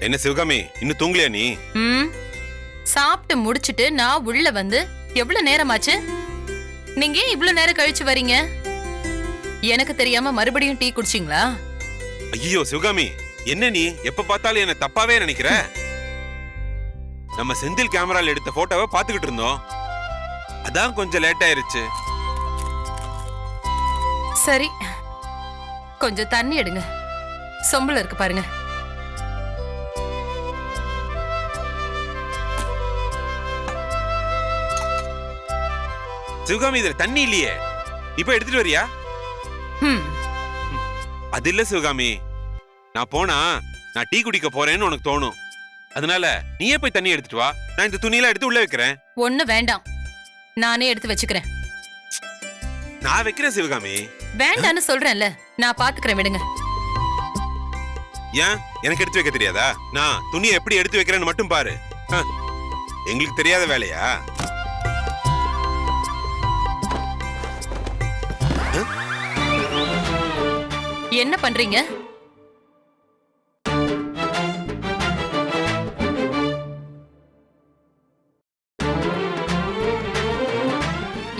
என்ன சிவகாமி, இன்னும் தூங்கலையா நீ? சாப்பிட்டு முடிச்சிட்டு நான் உள்ள வந்து எவ்வளவு நேரமாச்சு? நீங்க ஏன் இவ்வளவு நேரம் கழிச்சு வரீங்க? எனக்கு தெரியாம மறுபடியும் டீ குடிச்சிங்களா? ஐயோ சிவகாமி, என்ன நீ எப்ப பார்த்தாலும் என்ன தப்பாவே நினைக்கிற? நம்ம செந்தில் கேமரால எடுத்த போட்டோவை பாத்துக்கிட்டு இருந்தோம், அதான் கொஞ்சம் லேட் ஆயிருச்சு. சரி, கொஞ்சம் தண்ணி எடுங்க, சொம்புல இருக்கு பாருங்க. சிவகாமி, இதுல தண்ணி இல்லையே, இப்ப எடுத்துட்டு வரியா? அது இல்ல சிவகாமி, நான் போனா நான் டீ குடிக்க போறேன்னு உனக்கு தோணும், அதனால நீயே போய் தண்ணி எடுத்துட்டு வா. நான் இந்த துணியெல்லாம் எடுத்து உள்ள வைக்கிறேன். ஒண்ணு வேண்டாம், நானே எடுத்து வச்சுக்கிறேன். நான் வைக்கிறேன் சிவகாமி. வேண்டான்னு சொல்றேன்ல, நான் பாத்துக்கிறேன், விடுங்க. ஏன் எனக்கு எடுத்து வைக்க தெரியாதா? நான் துணியை எப்படி எடுத்து வைக்கிறேன்னு மட்டும் பாரு. எங்களுக்கு தெரியாத வேலையா? என்ன பண்றீங்க?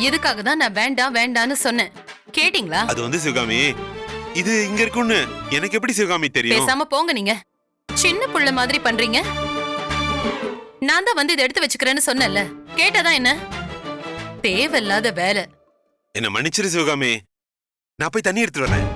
இதுக்காக தான் நான் வேண்டாம் வேண்டான்னு சொன்னேன், கேட்டீங்களா? அது வந்து சிவகாமி, இது இங்க இருக்குன்னு எனக்கு எப்படி சிவகாமி தெரியும்? பேசாம போங்க, நீங்க சின்ன புள்ள மாதிரி பண்றீங்க. நான் தான் வந்து இதை எடுத்து வச்சுக்கிறேன்னு சொன்னேன்ல, கேட்டாதான் என்ன? தேவையில்லாத வேலை. என்ன மன்னிச்சிரு சிவகாமி, நான் போய் தண்ணி எடுத்துட்டு வரேன்.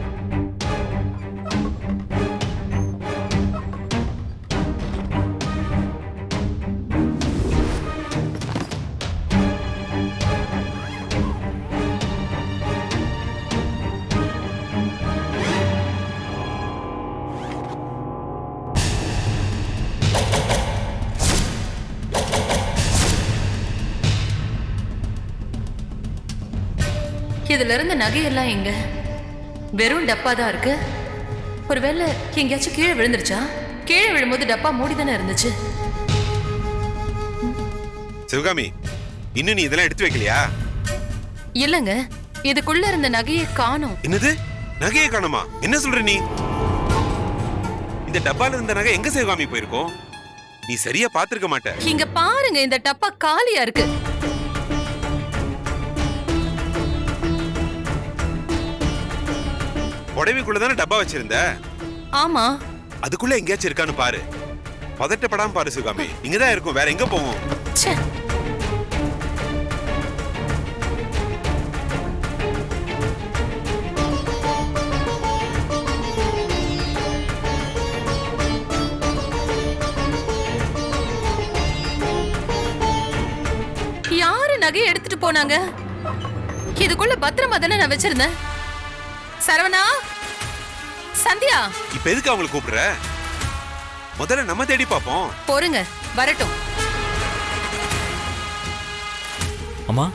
இதுல இருந்த நகையெல்லாம் எங்க? வெறும் டப்பா தான் இருக்கு. ஒருவேளை எங்கேயாச்சும் கீழே விழுந்துருச்சா? கீழே விழும்போது டப்பா மூடிதானே இருந்துச்சு. சிவகாமி, இன்னும் நீ இதெல்லாம் எடுத்து வைக்கலையா? இல்லங்க, இதுக்குள்ள இருந்த நகையை காணோம். என்னது, நகையை காணுமா? என்ன சொல்ற நீ? இந்த டப்பால இருந்த நகை எங்க சிவகாமி போயிருக்கோம்? நீ சரியா பாத்துருக்க மாட்ட. இங்க பாருங்க, இந்த டப்பா காலியா இருக்கு. புடவைக்குள்ளதானே டப்பா வச்சிருந்த? ஆமா. அதுக்குள்ள எங்கேயாச்சும் இருக்கான்னு பாரு. பதட்டப்படாம பாரு சிவகாமி, இங்கதான் இருக்கும், வேற எங்க போவோம்? யாரு நகையை எடுத்துட்டு போனாங்க? இதுக்குள்ள பத்திரமா தானே நான் வச்சிருந்தேன். சரவணா, சந்தியா, இப்ப எதுக்கு அவங்களை கூப்பிடுற? முதல்ல நம்ம தேடி பாப்போம். போருங்க, வரட்டும். அம்மா,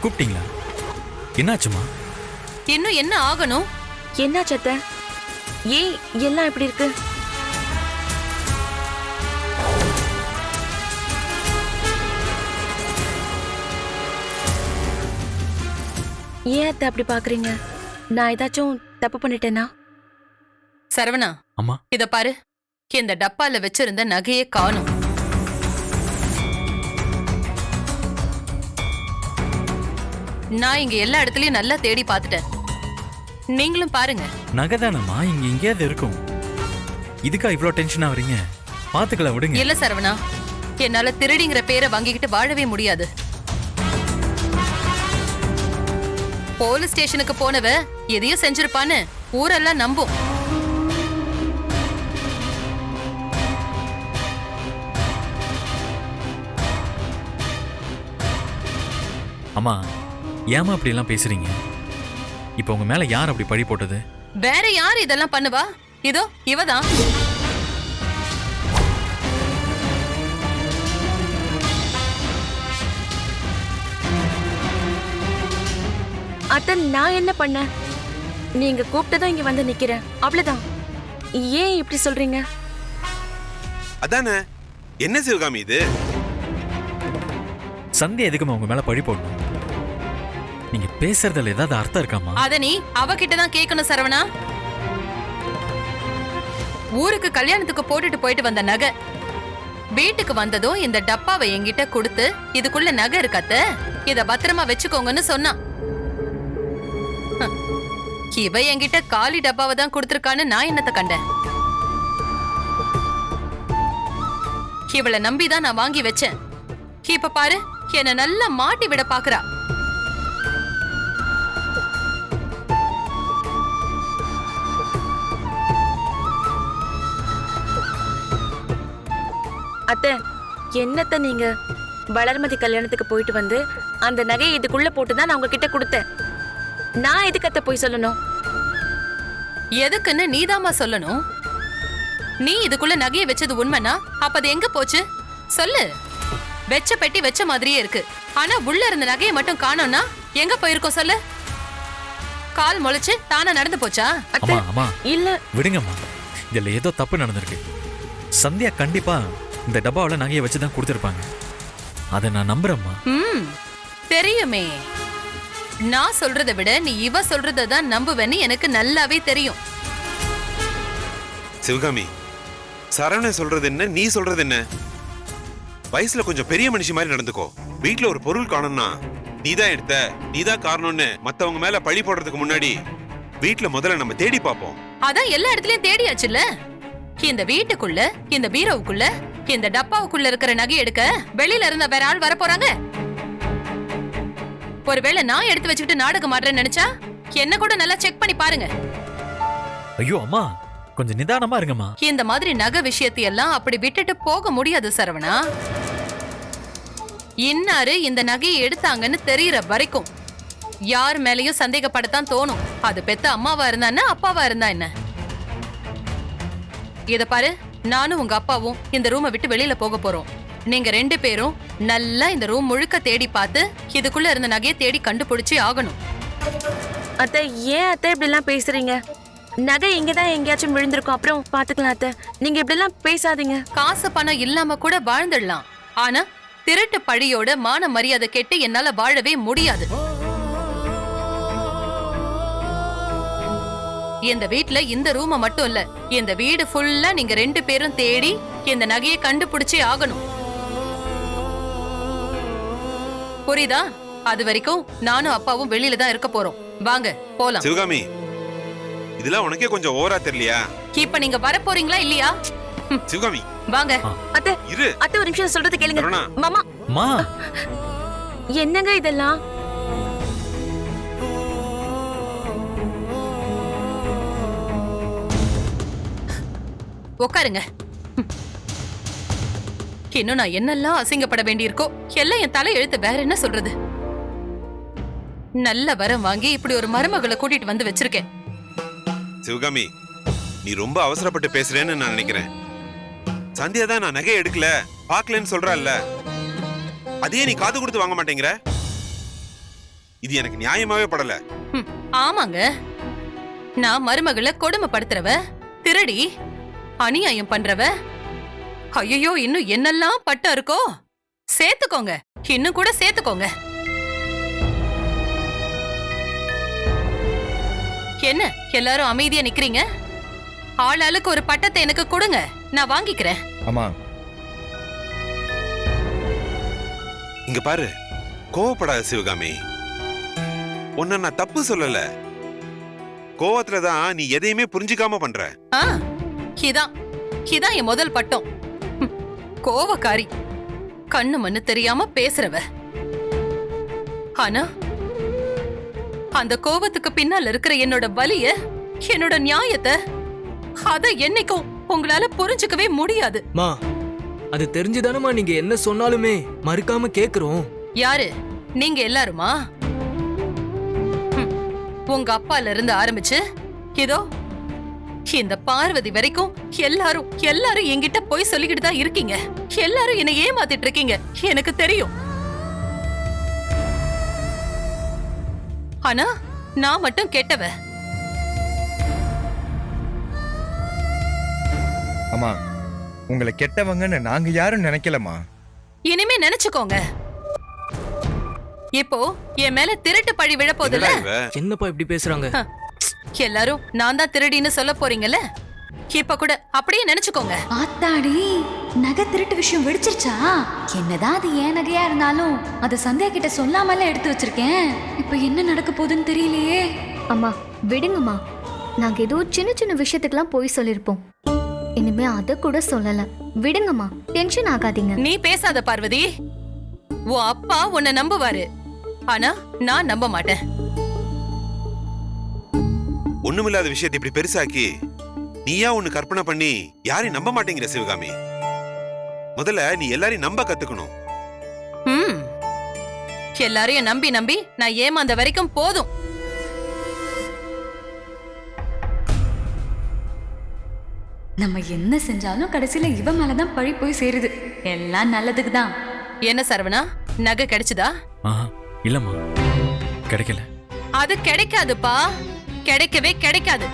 கூப்பிட்டீங்களா? என்னாச்சுமா? இன்னும் என்ன ஆகணும்? என்னாச்சு அத்தை? ஏன் எல்லாம் இப்படி இருக்கு? ஏன் அத்தை அப்படி பாக்குறீங்க? நான் ஏதாச்சும் தப்பு பண்ணிட்டேனா? சரவணா, அம்மா, இத பாரு, இந்த டப்பால வச்சிருந்த நகையை காணோம். நான் இங்க எல்லா இடத்துலயும் நல்லா தேடி பார்த்துட்டேன், நீங்களும் பாருங்க. நகை தானம்மா, இங்க எங்கேயாவது இருக்கும். இதுக்கா இவ்ளோ டென்ஷன் ஆவறீங்க? பாத்துக்கலாம், விடுங்க. இல்ல சரவணா, என்னால திருடிங்கிற பேரை வாங்கிக்கிட்டு வாழவே முடியாது. போலீஸ் ஸ்டேஷனுக்கு போனவ எதையும் செஞ்சிருப்பான்னு ஊரெல்லாம் நம்பும். அம்மா, ஏமா அப்படி எல்லாம் பேசுறீங்க? இப்ப உங்க மேல யார் அப்படி பழி போட்டது? வேற யார் இதெல்லாம் பண்ணுவா? இதோ இவதான். அத்தை, நான் என்ன பண்ண? நீங்க கூப்பிட்டதும் இங்க வந்து நிக்கிறேன், அவ்வளவுதான். ஏன் இப்படி சொல்றீங்க? அதானே, என்ன சிவகாமி இது? சந்தியா எதுக்குமா உங்க மேல பழி போடணும்? நீங்க பேசுறதுல ஏதாவது அர்த்தம் இருக்காமா? அத நீ அவகிட்ட தான் கேட்கணும் சரவணா. ஊருக்கு கல்யாணத்துக்கு போட்டுட்டு போயிட்டு வந்த நகை. வீட்டுக்கு வந்ததும் இந்த டப்பாவை என்கிட்ட கொடுத்து, இதுக்குள்ள நகை இருக்காத்த, இத பத்திரமா வச்சுக்கோங்கன்னு சொன்னான். இவ என்கிட்ட காலி டப்பாவை தான் கொடுத்திருக்கான்னு நான் என்னத்த கண்டேன்? இவளை நம்பிதான் நான் வாங்கி வச்சேன். இப்ப பாரு, என்ன நல்லா மாட்டி விட பாக்குறா. அத்தை, என்னத்த நீங்க வளர்மதி கல்யாணத்துக்கு போயிட்டு வந்து அந்த நகையை இதுக்குள்ள போட்டுதான் நான் உங்ககிட்ட கொடுத்தேன். நான் எதுக்கு அத்தை போய் சொல்லணும்? எதுக்குன்னு நீதாமா சொல்லணும். நீ இதுக்குள்ள நகையை வச்சது உண்மைனா அப்ப அது எங்க போச்சு சொல்லு. வெச்ச பெட்டி வெச்ச மாதிரியே இருக்கு. ஆனா உள்ள இருந்த நகையை மட்டும் காணோம்னா எங்க போயிருக்கோம் சொல்லு. கால் முளைச்சு தானா நடந்து போச்சா? அம்மா அம்மா இல்ல, விடுங்கம்மா. இதுல ஏதோ தப்பு நடந்திருக்கு. சந்தியா கண்டிப்பா இந்த டப்பாவில் நகையை வச்சுதான் கொடுத்துருப்பாங்க. அதை நான் நம்புறேம்மா. தெரியுமே. நான் சொல்றதை விட நீ இவ சொல்றத தான் நம்புவேன்னு எனக்கு நல்லாவே தெரியும். சிவகாமி, சரவணன் சொல்றது என்ன, நீ சொல்றது என்ன? வயசுல கொஞ்சம் பெரிய மனுஷி மாதிரி நடந்துக்கோ. வீட்டுல ஒரு பொருள் காணோம்னா நீதான் எடுத்த, நீதான் காரணம்னு மத்தவங்க மேல பழி போடுறதுக்கு முன்னாடி வீட்டுல முதல்ல நம்ம தேடி பார்ப்போம். அதான் எல்லா இடத்துலயும் தேடியாச்சுல்ல. இந்த வீட்டுக்குள்ள, இந்த பீரோவுக்குள்ள, இந்த டப்பாவுக்குள்ள இருக்கிற நகை எடுக்க வெளியில இருந்த வேற ஆள் வர போறாங்க. ஒருவேளை நான் எடுத்து வச்சுக்கிட்டு நாடகம் ஆடுறேன்னு நினைச்சா என்ன கூட நல்லா செக் பண்ணி பாருங்க. ஐயோ அம்மா, கொஞ்சம் நிதானமா இருங்கம்மா. இந்த மாதிரி நகை விஷயத்தையெல்லாம் அப்படி விட்டுட்டு போக முடியாது சரவணா. இன்னாரு இந்த நகையை எடுத்தாங்கன்னு தெரியற வரைக்கும் யார் மேலயும் சந்தேகப்படத்தான் தோணும். அது பெத்த அம்மாவா இருந்தா என்ன, அப்பாவா இருந்தா என்ன. இத பாரு, நானும் உங்க அப்பாவும் இந்த ரூமை விட்டு வெளியில போக போறோம். நீங்க 2 பேரும் நல்லா இந்த ரூம் முழுக்க தேடி பார்த்து இதுக்குள்ள இருந்த நகையை தேடி கண்டுபிடிச்சு ஆகணும். அத்தை, ஏன் அத்தை இப்படி எல்லாம் பேசுறீங்க? நகை இங்கதான் எங்கேயாச்சும் விழுந்திருக்கும், அப்புறம் பாத்துக்கலாம் அத்தை. நீங்க இப்படி எல்லாம் பேசாதீங்க. காசு பணம் இல்லாம கூட வாழ்ந்துடலாம். ஆனா திருட்டு பழியோட மான மரியாதை கெட்டு என்னால வாழவே முடியாது. இந்த வீட்ல இந்த ரூம மட்டும் இல்ல, இந்த வீடு ஃபுல்லா நீங்க 2 பேரும் தேடி இந்த நகையை கண்டுபிடிச்சே ஆகணும். புரியுதா? அது வரைக்கும் நானும் அப்பாவும் வெளியில தான் இருக்க போறோம். வாங்க போலாம். சிவகாமி, இதெல்லாம் உனக்கே கொஞ்சம் ஓவரா தெரியலையா? இப்ப நீங்க வர போறீங்களா இல்லையா? சிவகாமி வாங்க. அத்தை, இரு. அத்தை ஒரு நிமிஷம் சொல்றது கேளுங்க. கருணா. மாமா, மா என்னங்க இதெல்லாம்? உட்காருங்க. இன்னும் நான் என்னெல்லாம் அசிங்கப்பட வேண்டியிருக்கோ எல்லாம் என் தலை எழுத்து. வேற என்ன சொல்றது? நல்ல வரம் வாங்கி இப்படி ஒரு மருமகளை கூட்டிட்டு வந்து வச்சிருக்கேன். சிவகாமி, நீ ரொம்ப அவசரப்பட்டு பேசுறேன்னு நான் நினைக்கிறேன். சந்தியா தான் நான் நகையை எடுக்கல, பாக்கலன்னு சொல்றல்ல, அதே நீ காது கொடுத்து வாங்க மாட்டேங்கிற. இது எனக்கு நியாயமாவே படல. ஆமாங்க, நான் மருமகளை கொடுமைப்படுத்துறவ, திருடி அநியாயம் பண்றவ. ஐயோ, இன்னும் என்னெல்லாம் பட்டம் இருக்கோ சேர்த்துக்கோங்க, இன்னும் கூட சேர்த்துக்கோங்க. என்ன எல்லாரும் அமைதியா நிக்கிறீங்க? ஆளாளுக்கு ஒரு பட்டத்தை எனக்கு கொடுங்க, நான் வாங்கிக்கிறேன். அம்மா, இங்க பாரு, கோவப்படாத சிவகாமி. உன்ன நான் தப்பு சொல்லல. கோவத்துலதான் நீ எதையுமே புரிஞ்சுக்காம பண்ற. இதான் என் முதல் பட்டம். கோவக்காரி, கண்ணு மண்ணு தெரியாம பேசுறவ. ஆனா அந்த கோவத்துக்கு பின்னால் இருக்கிற என்னோட வலிய, என்னோட நியாயத்தை, அத என்னைக்கும் உங்களால புரிஞ்சுக்கவே முடியாது. மா, அது தெரிஞ்சுதானமா நீங்க என்ன சொன்னாலுமே மறுக்காம கேக்குறோம். யாரு நீங்க எல்லாருமா? உங்க அப்பால இருந்து ஆரம்பிச்சு இதோ இந்த பார்வதி வரைக்கும் எல்லாரும் என்கிட்ட போய் சொல்லிக்கிட்டு தான் இருக்கீங்க. எல்லாரும் என்ன ஏமாத்திட்டு இருக்கீங்க, எனக்கு தெரியும். ஆனா நான் மட்டும் கெட்டவ. அம்மா, உங்களை கெட்டவங்கன்னு நாங்க யாரும் நினைக்கலமா. இனிமே நினைச்சுக்கோங்க. இப்போ என் மேல திருட்டு பழி விழப்போதுல. என்னப்பா இப்படி பேசுறாங்க? எல்லாரும் நான் தான் திருடின்னு சொல்ல போறீங்கல்ல? இப்ப கூட அப்படியே நினைச்சுக்கோங்க. ஆத்தாடி, நகை திருட்டு விஷயம் வெடிச்சிருச்சா? என்னதான் அது ஏன் நகையா இருந்தாலும் அதை சந்தியா கிட்ட சொல்லாமல எடுத்து வச்சிருக்கேன். இப்ப என்ன நடக்க போகுதுன்னு தெரியலையே. அம்மா விடுங்கம்மா, நாங்க ஏதோ சின்ன சின்ன விஷயத்துக்கெல்லாம் போய் சொல்லிருப்போம். இனிமே அத கூட சொல்லல. விடுங்கம்மா, டென்ஷன் ஆகாதீங்க. நீ பேசாத பார்வதி. உன் அப்பா உன்னை நம்புவாரு, ஆனா நான் நம்ப மாட்டேன். ஒண்ணுமில்லாத விஷயத்தை இப்படி பெருசாக்கி நீயா ஒண்ணு கற்பனை பண்ணி யாரையும் நம்ப மாட்டேங்கிற சிவகாமி. முதல்ல நீ எல்லாரையும் நம்ப கத்துக்கணும். ம், எல்லாரையும் நம்பி நம்பி நான் ஏமாந்த வரைக்கும் போதும். நம்ம என்ன செஞ்சாலும் கடைசியில இவ மேலதான் பழி போய் சேருது. எல்லாம் நல்லதுக்கு தான். என்ன சரவணா, நகை கிடைச்சதா? ஆஹா இல்லம்மா, கிடைக்கல. அது கிடைக்காதுப்பா, கிடைக்கவே கிடைக்காது.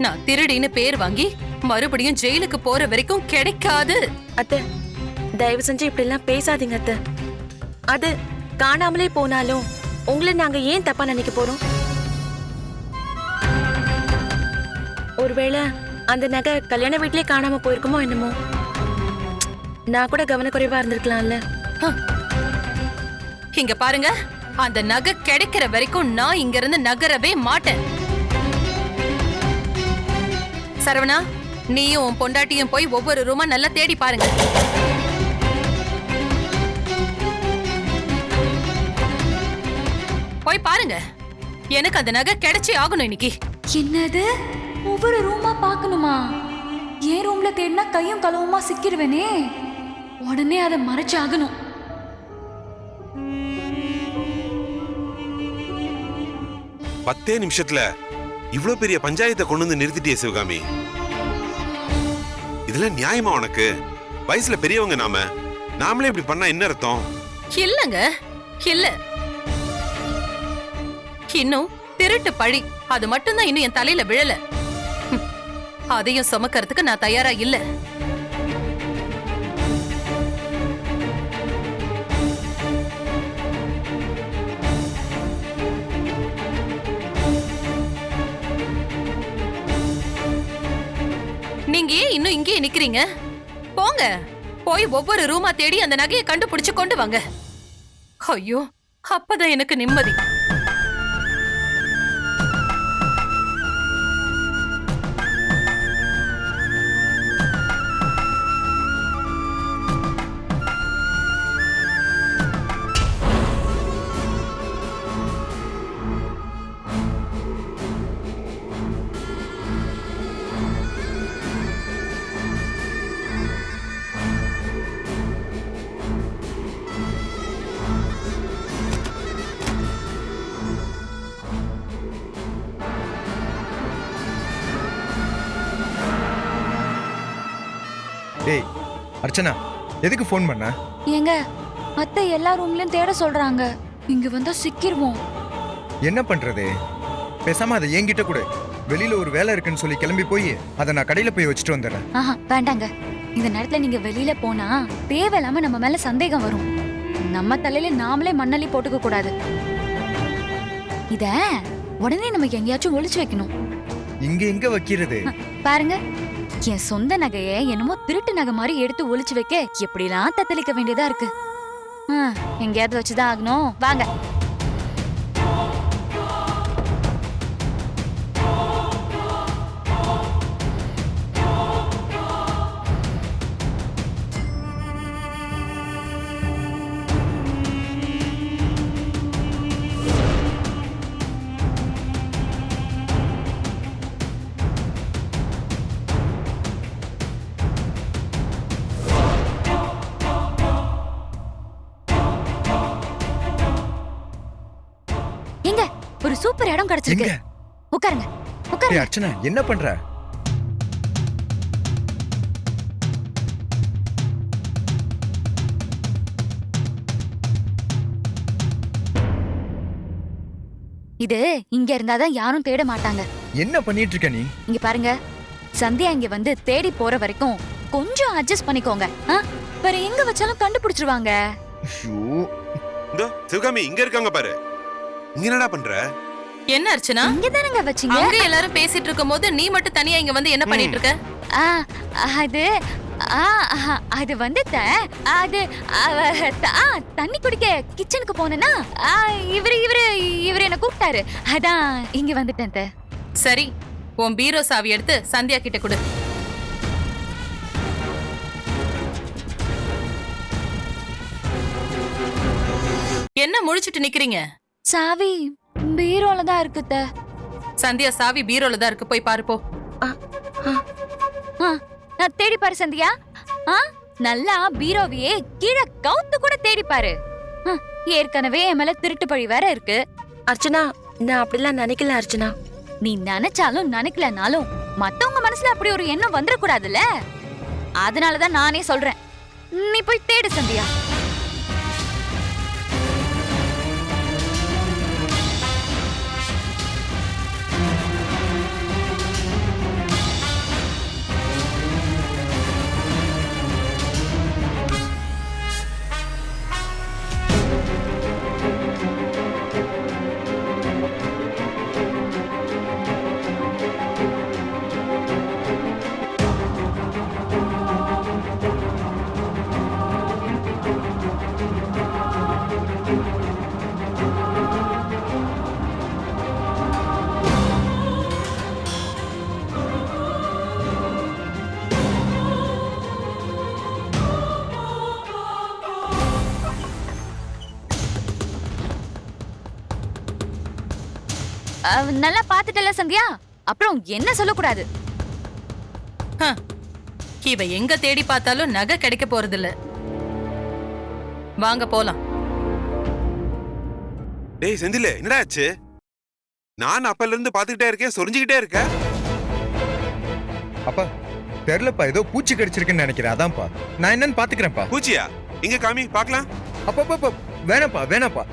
நான் திருடின்னு பேர் வாங்கி மறுபடியும் ஜெயிலுக்கு போற வரைக்கும் கிடைக்காது. அத்தை, தயவு செஞ்சு இப்படி எல்லாம் பேசாதீங்க அத்தை. அது காணாமலே போனாலும் உங்களை நாங்க ஏன் தப்பா நினைக்க போறோம்? ஒருவேளை அந்த நகை கல்யாண வீட்லயே காணாம போயிருக்குமோ என்னமோ. நான் கூட கவனக்குறைவா இருந்திருக்கலாம்ல. இங்க பாருங்க, அந்த நகை கிடைக்கிற வரைக்கும் நான் இங்க இருந்து நகரவே மாட்டேன். சரவணா, நீயும் உன் பொண்டாட்டியும் போய் ஒவ்வொரு ரூமா நல்லா தேடி பாருங்க. போய் பாருங்க, எனக்கு அந்த நகை கிடைச்சே ஆகணும் இன்னைக்கு. என்னது, ஒவ்வொரு ரூமா பார்க்கணுமா? ஏன் ரூம்ல தேடினா கையும் களவுமா சிக்கிடுவேனே. உடனே அதை மறைச்சு ஆகணும். பத்தே நிமிஷத்துல இவ்ளோ பெரிய பஞ்சாயத்தை கொண்டு வந்து நிறுத்திட்டிய சிவகாமி. இதெல்லாம் நியாயமா உனக்கு? வயசுல பெரியவங்க நாமளே இப்படி பண்ணா என்ன அர்த்தம்? இல்லங்க, இல்ல. இன்னும் திருட்டு பழி அது மட்டும்தான் இன்னும் என் தலையில விழல. அதையும் சுமக்கிறதுக்கு நான் தயாரா இல்ல. நீங்க ஏன் இன்னும் இங்கேயே நிக்கிறீங்க? போங்க, போய் ஒவ்வொரு ரூமா தேடி அந்த நகையை கண்டுபிடிச்சு கொண்டு வாங்க. ஐயோ, அப்பதான் எனக்கு நிம்மதி. டேய் அர்ச்சனா, எதுக்கு ஃபோன் பண்ண? ஏங்க, அத்தை எல்லா ரூம்லயும் தேட சொல்றாங்க. இங்க வந்தா சிக்கிருவோம். என்ன பண்றது? பேசாம அதை என்கிட்ட கொடு. வெளியில ஒரு வேலை இருக்குன்னு சொல்லி கிளம்பி போய் அதை நான் கடையில போய் வச்சுட்டு வந்துடுறேன். ஆஹா வேண்டாங்க. இந்த நேரத்துல நீங்க வெளியில போனா தேவையில்லாம நம்ம மேல சந்தேகம் வரும். நம்ம தலையில நாமளே மண்ணள்ளி போட்டுக்க கூடாது. இத உடனே நமக்கு எங்கேயாச்சும் ஒளிச்சு வைக்கணும். இங்க எங்க வைக்கிறது? பாருங்க, என் சொந்த நகையை என்னமோ திருட்டு நகை மாதிரி எடுத்து ஒளிச்சு வைக்க எப்படிலாம் தத்தளிக்க வேண்டியதா இருக்கு. எங்கேயாவது வச்சுதான் ஆகணும். வாங்க. ஒரு சூப்பர் இடம் கிடைச்சிருக்கு. எங்க? உட்காருங்க, டேய் உட்காருங்க. அர்ச்சனா, என்ன பண்ற? இது இங்க இருந்தாதான் யாரும் தேட மாட்டாங்க. என்ன பண்ணிட்டு இருக்க நீ? இங்க பாருங்க, சந்தியா இங்க வந்து தேடி போற வரைக்கும் கொஞ்சம் அட்ஜஸ்ட் பண்ணிக்கோங்க. வேற எங்க வச்சாலும் கண்டுபிடிச்சிருவாங்க. ஐயோ, இந்த சிவகாமி இங்க இருக்காங்க பாரு. இங்க என்னடா பண்ற? என்ன அர்ச்சனா? இங்க தானங்க வச்சீங்க. அங்க எல்லாரும் பேசிட்டு இருக்கும்போது நீ மட்டும் தனியா இங்க வந்து என்ன பண்ணிட்டு இருக்க? ஆ, அது அது வந்து அது தண்ணி குடிக்க கிச்சனுக்கு போனேன்னா இவரு என்ன கூப்பிட்டாரு, அதான் இங்க வந்துட்டேன். சரி, உன் பீரோ சாவி எடுத்து சந்தியா கிட்ட கொடு. என்ன முழிச்சிட்டு நிக்கிறீங்க? சாவி பீரோல தான் இருக்கு. சந்தியா, சாவி பீரோல தான் இருக்கு, போய் பாரு போ. நான் தேடி பாரு சந்தியா. நல்லா பீரோவையே கீழே கவுத்து கூட தேடி பாரு. ஏற்கனவே என் மேல திருட்டு பழி வேற இருக்கு. அர்ச்சனா, நான் அப்படிலாம் நினைக்கல அர்ச்சனா. நீ நினைச்சாலும் நினைக்கலனாலும் மத்தவங்க மனசுல அப்படி ஒரு எண்ணம் வந்துடக்கூடாதுல்ல. அதனாலதான் நானே சொல்றேன், நீ போய் தேடு சந்தியா. நல்லா பாத்துட்டல சந்தியா, அப்புறம் என்ன சொல்லக்கூடாது. இவ எங்க தேடி பார்த்தாலும் நகை கிடைக்க போறது இல்ல. வாங்க போலாம். டேய் செந்தில், என்னடா ஆச்சு? நான் அப்பல இருந்து பாத்துக்கிட்டே இருக்கேன், சொரிஞ்சுக்கிட்டே இருக்க. அப்பா தெரியலப்பா, ஏதோ பூச்சி கடிச்சிருக்குன்னு நினைக்கிறேன், அதான்ப்பா. நான் என்னன்னு பாத்துக்கிறேன்ப்பா. பூச்சியா? இங்க காமி பாக்கலாம். அப்பா வேணாப்பா வேணாப்பா,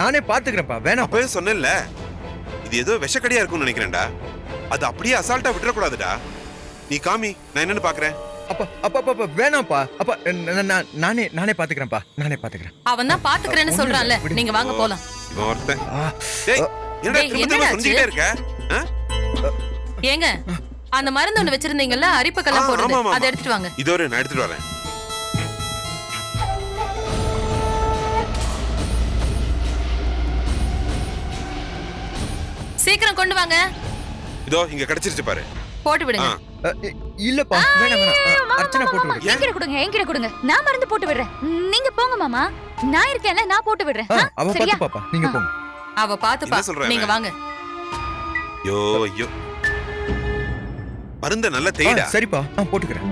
நானே பாத்துக்கிறேன்ப்பா, வேணாம். அப்பவே சொன்னேன்ல, இது ஏதோ விஷக்கடியா இருக்கும்னு நினைக்கிறேன்டா. அது அப்படியே அசால்ட்டா விட்டுறக்கூடாதுடா. நீ காமி, நான் என்னன்னு பாக்குறேன். அப்பா வேணாம்ப்பா. அப்பா நானே பாத்துக்கிறேன்ப்பா, நானே பாத்துக்கிறேன். அவன் தான் பாத்துக்கிறேன்னு சொல்றான்ல, நீங்க வாங்க போலாம். இவன் ஒருத்தன். டேய், என்னடா டேய், திரும்ப என்னடா சொரிஞ்சுக்கிட்டே இருக்க? ஏங்க, அந்த மருந்து ஒண்ணு வச்சிருந்தீங்கல்ல, அரிப்புக்கெல்லாம் போடுறது, ஆமா. அதை எடுத்துட்டு வாங்க. இதோ நான் எடுத்துட்டு வரேன். சீக்கிரம் கொண்டு வாங்க. இதோ இங்க கிடைச்சிருச்சு பாரு. போட்டு விடுங்க. இல்லப்பா, வேணாம். அர்ச்சனா போட்டு விடு. என்கிட்ட கொடுங்க, நான் மருந்து போட்டு விடுறேன். நீங்க போங்க மாமா, நான் இருக்கேன்ல, நான் போட்டு விடுறேன். அவ சரியா? பாத்து பாப்பா, நீங்க போங்க. அவ பாத்துப்பா, என்ன சொல்றேன் நீங்க வாங்க. ஐயோ மருந்த நல்லா தேய்டா. சரிப்பா, நான் போட்டுக்கிறேன்.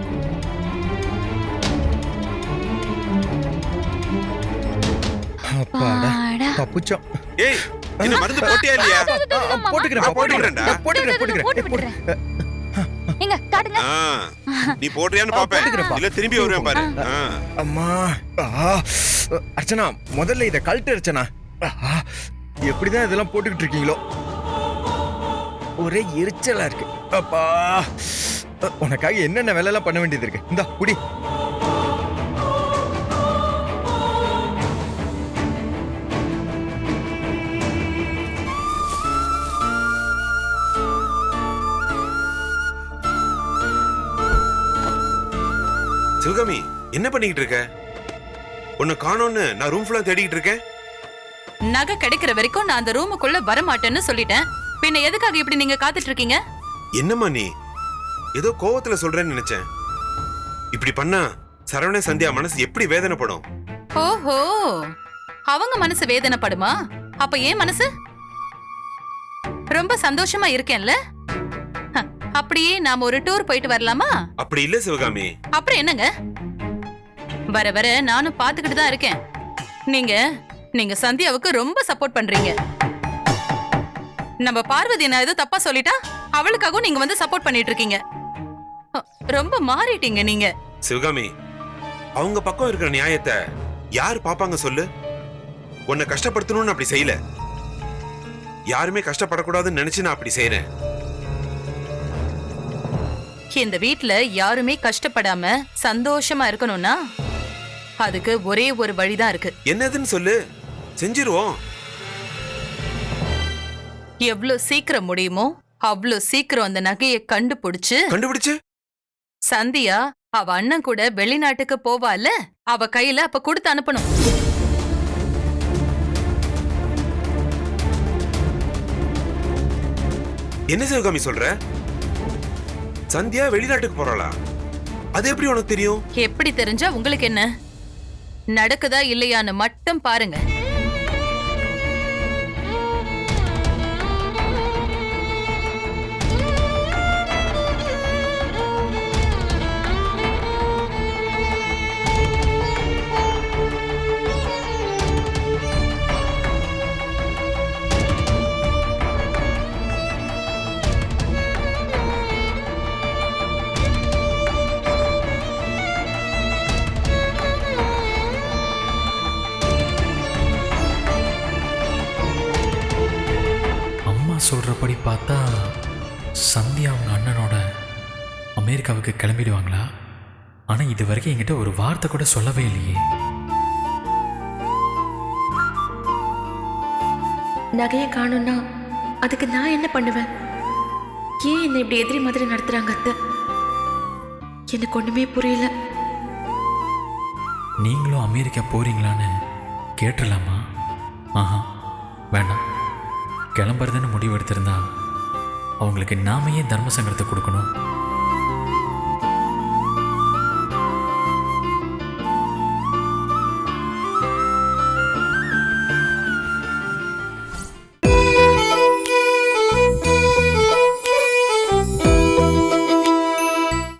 அப்பாடா, தப்புச்சோம். ஏய், என்ன மருந்து போட்டியா இல்லையா? போட்டுக்கிறேன். போட்டு விடுறேன். எங்க காட்டுங்க. நீ போடுறியான்னு பாப்பேன், இல்ல திரும்பி வருவேன் பாரு. அம்மா, அர்ச்சனா, முதல்ல இத கழட்டு அர்ச்சனா. எப்படிதான் இதெல்லாம் போட்டுக்கிட்டு இருக்கீங்களோ, ஒரே எரிச்சலா இருக்கு. அப்பா, உனக்காக என்னென்ன வேலை எல்லாம் பண்ண வேண்டியது இருக்கு. இந்தா குடி. சிவகாமி, என்ன பண்ணிக்கிட்டு இருக்க? உன்னை காணோன்னு நான் ரூம் ஃபுல்லா தேடிக்கிட்டு இருக்கேன். நகை கிடைக்கிற வரைக்கும் நான் அந்த ரூமுக்குள்ள வர மாட்டேன்னு சொல்லிட்டேன். பின்ன எதுக்காக இப்படி நீங்க காத்துட்டு இருக்கீங்க? என்னம்மா நீ ஏதோ கோவத்துல சொல்றேன்னு நினைச்சேன். இப்படி பண்ணா சரவண சந்தியா மனசு எப்படி வேதனைப்படும்? ஓஹோ, அவங்க மனசு வேதனைப்படுமா? அப்ப ஏன் மனசு? ரொம்ப சந்தோஷமா இருக்கேன்ல. அப்படியே நாம ஒரு டூர் போயிட்டு வரலாமா? அப்படி இல்ல சிவகாமி. அப்புறம் என்னங்க, வர வர நானும் பாத்துக்கிட்டு தான் இருக்கேன். நீங்க சந்தியாவுக்கு ரொம்ப சப்போர்ட் பண்றீங்க. நம்ம பார்வதி நான் ஏதோ தப்பா சொல்லிட்டா அவளுக்காகவும் நீங்க வந்து சப்போர்ட் பண்ணிட்டு இருக்கீங்க. ரொம்ப மாறிட்டீங்க நீங்க. சிவகாமி, அவங்க பக்கம் இருக்கிற நியாயத்தை யார் பாப்பாங்க சொல்லு? உன்னை கஷ்டப்படுத்தணும்னு அப்படி செய்யல. யாருமே கஷ்டப்படக்கூடாதுன்னு நினைச்சு நான் அப்படி செய்யறேன். இந்த வீட்ல யாருமே கஷ்டப்படாம சந்தோஷமா இருக்கணும்னா அதுக்கு ஒரே ஒரு வழிதான் இருக்கு. என்னதுன்னு சொல்லு, செஞ்சிருவோம். எவ்ளோ சீக்கிரம் முடியுமோ அவ்ளோ சீக்கிரம் அந்த நகையை கண்டுபிடிச்சு சந்தியா அவ அண்ணன் கூட வெளிநாட்டுக்கு போவால, அவ கையில அப்ப கொடுத்து அனுப்பணும். என்ன சிவகாமி சொல்ற? சந்தியா வெளிநாட்டுக்கு போறாளா? அது எப்படி உனக்கு தெரியும்? எப்படி தெரிஞ்சா உங்களுக்கு என்ன? நடக்குதா இல்லையான்னு மட்டும் பாருங்க. சொல்கிறபடி பார்த்தா சந்தியா அவங்க அண்ணனோட அமெரிக்காவுக்கு கிளம்பிடுவாங்களா? ஆனால் இது வரைக்கும் என்கிட்ட ஒரு வார்த்தை கூட சொல்லவே இல்லையே. நகையை காணும்னா அதுக்கு நான் என்ன பண்ணுவேன்? ஏன் என்னை இப்படி எதிரி மாதிரி நடத்துறாங்க அத்தை? எனக்கு ஒண்ணுமே புரியல. நீங்களும் அமெரிக்கா போறீங்களான்னு கேட்டுடலாமா? ஆஹா, வேண்டாம். கிளம்புறதுன்னு முடிவு எடுத்திருந்தா அவங்களுக்கு நாம ஏன் தர்ம சங்கடத்தை கொடுக்கணும்?